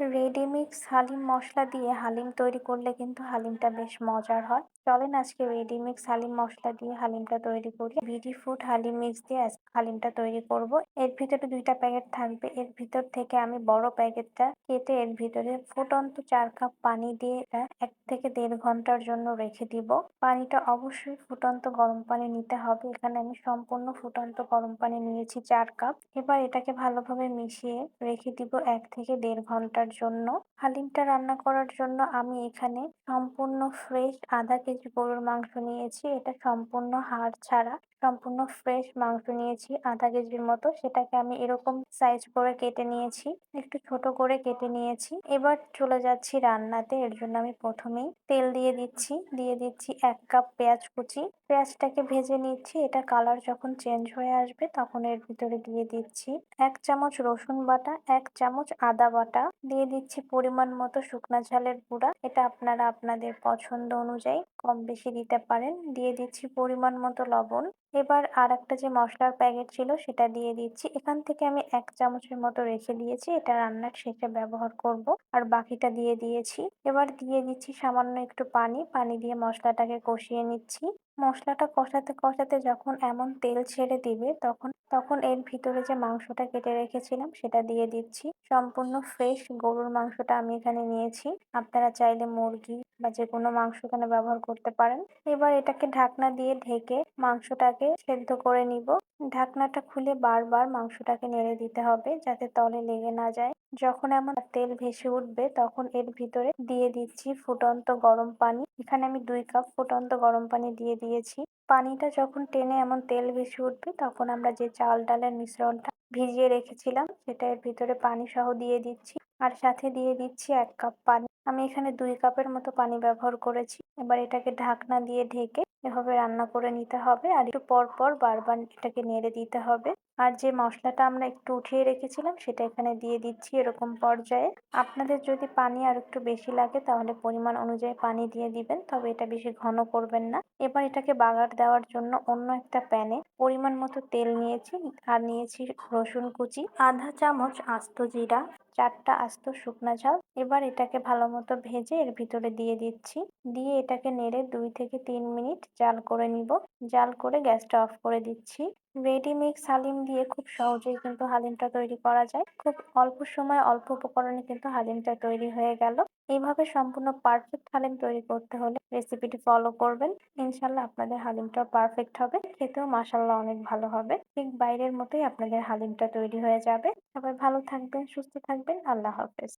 Ready mix Halim মসলা দিয়ে হালিম তৈরি করলে কিন্তু হালিমটা বেশ মজার হয়। চলেন আজকে রেডিমিক্স হালিম মসলা দিয়ে হালিমটা তৈরি করি। বিডি ফুড হালিম মিক্স দিয়ে আজকে হালিমটা তৈরি করব। এর ভিতরে 2টা প্যাকেট থাকবে। এর ভিতর থেকে আমি বড় প্যাকেটটা কেটে এর ভিতরে ফুটন্ত 4 কাপ পানি দিয়ে এটা 1 থেকে 1.5 ঘন্টার জন্য রেখে দিব। পানিটা অবশ্যই ফুটন্ত গরম পানি নিতে হবে। এখানে আমি সম্পূর্ণ ফুটন্ত গরম পানি নিয়েছি 4 কাপ। এবার এটাকে ভালোভাবে মিশিয়ে রেখে দিব 1 থেকে 1.5 ঘন্টার জন্য। হালিমটা রান্না করার জন্য আমি এখানে সম্পূর্ণ ফ্রেশ আধা কেজি গরুর মাংস নিয়েছি। এটা সম্পূর্ণ হাড় ছাড়া সম্পূর্ণ ফ্রেশ মাংস নিয়েছি আধা কেজির মতো। সেটাকে আমি এরকম সাইজ করে কেটে নিয়েছি, একটু ছোট করে কেটে নিয়েছি। এবার চলে যাচ্ছি রান্নাতে। এর জন্য আমি প্রথমেই তেল দিয়ে দিচ্ছি 1 কাপ পেঁয়াজ কুচি। পেঁয়াজটাকে ভেজে নিচ্ছি। এটা কালার যখন চেঞ্জ হয়ে আসবে তখন এর ভিতরে দিয়ে দিচ্ছি 1 চামচ রসুন বাটা, 1 চামচ আদা বাটা, দিয়ে দিচ্ছি পরিমাণ মতো শুকনা ঝালের গুঁড়া। এটা আপনারা আপনাদের পছন্দ অনুযায়ী কম বেশি দিতে পারেন। দিয়ে দিচ্ছি পরিমাণ মতো লবণ। এবার আর একটা যে মশলার প্যাকেট ছিল সেটা দিয়ে দিচ্ছি। এখান থেকে আমি 1 চামচের মতো রেখে দিয়েছি, এটা রান্নার শেষে ব্যবহার করব। আর বাকিটা দিয়ে দিয়েছি। এবার দিয়ে দিচ্ছি সামান্য একটু পানি দিয়ে মশলাটাকে কষিয়ে নিচ্ছি। মশলাটা কষাতে কষাতে যখন এমন তেল ছেড়ে দিবে তখন তখন এর ভিতরে যে মাংসটা কেটে রেখেছিলাম সেটা দিয়ে দিচ্ছি। সম্পূর্ণ ফ্রেশ গরুর মাংসটা আমি এখানে নিয়েছি। আপনারা চাইলে মুরগি বা যে কোনো মাংস এখানে ব্যবহার করতে পারেন। এবার এটাকে ঢাকনা দিয়ে ঢেকে মাংসটাকে সেদ্ধ করে নিব। ঢাকনাটা খুলে বারবার মাংসটাকে নেড়ে দিতে হবে যাতে তলে লেগে না যায়। যখন এমন তেল ভেসে উঠবে তখন এর ভিতরে দিয়ে দিচ্ছি ফুটন্ত গরম পানি। এখানে আমি 2 কাপ ফুটন্ত গরম পানি দিয়ে দিয়েছি। পানিটা যখন টেনে এমন তেল ভেসে উঠবে তখন আমরা যে চাল ডালের মিশ্রণটা ভিজিয়ে রেখেছিলাম সেটা এর ভিতরে পানি সহ দিয়ে দিচ্ছি। আর সাথে দিয়ে দিচ্ছি 1 কাপ পানি। আমি এখানে 2 কাপের মতো পানি ব্যবহার করেছি। এবার এটাকে ঢাকনা দিয়ে ঢেকে এভাবে রান্না করে নিতে হবে আর একটু পর পর বারবার এটাকে নেড়ে দিতে হবে। আর যে মশলাটা আমরা একটু উঠিয়ে রেখেছিলাম সেটা এখানে দিয়ে দিচ্ছি এরকম পর্যায়ে। আপনাদের যদি পানি আর একটু বেশি লাগে তাহলে পরিমাণ অনুযায়ী পানি দিয়ে দিবেন, তবে এটা বেশি ঘন করবেন না। এবার এটাকে বাগার দেওয়ার জন্য অন্য একটা প্যানে পরিমাণ মতো তেল নিয়েছি আর নিয়েছি রসুন কুচি, আধা চামচ আস্ত জিরা, 4টা আস্ত শুকনা ঝাল। এবার এটাকে ভালো মতো ভেজে এর ভিতরে দিয়ে দিচ্ছি। দিয়ে এটাকে নেড়ে 2 থেকে 3 মিনিট জাল করে নিব। জাল করে গ্যাসটা অফ করে দিচ্ছি। রেডি মিক্স হালিম দিয়ে খুব সহজেই কিন্তু হালিমটা তৈরি করা যায়। খুব অল্প সময় অল্প উপকরণে কিন্তু হালিমটা তৈরি হয়ে গেল। এইভাবে সম্পূর্ণ পারফেক্ট হালিম তৈরি করতে হলে রেসিপিটি ফলো করবেন। ইনশাল্লাহ আপনাদের হালিমটাও পারফেক্ট হবে, খেতেও মাশাল্লাহ অনেক ভালো হবে। ঠিক বাইরের মতোই আপনাদের হালিমটা তৈরি হয়ে যাবে। সবাই ভালো থাকবেন, সুস্থ থাকবেন। আল্লাহ হাফেজ।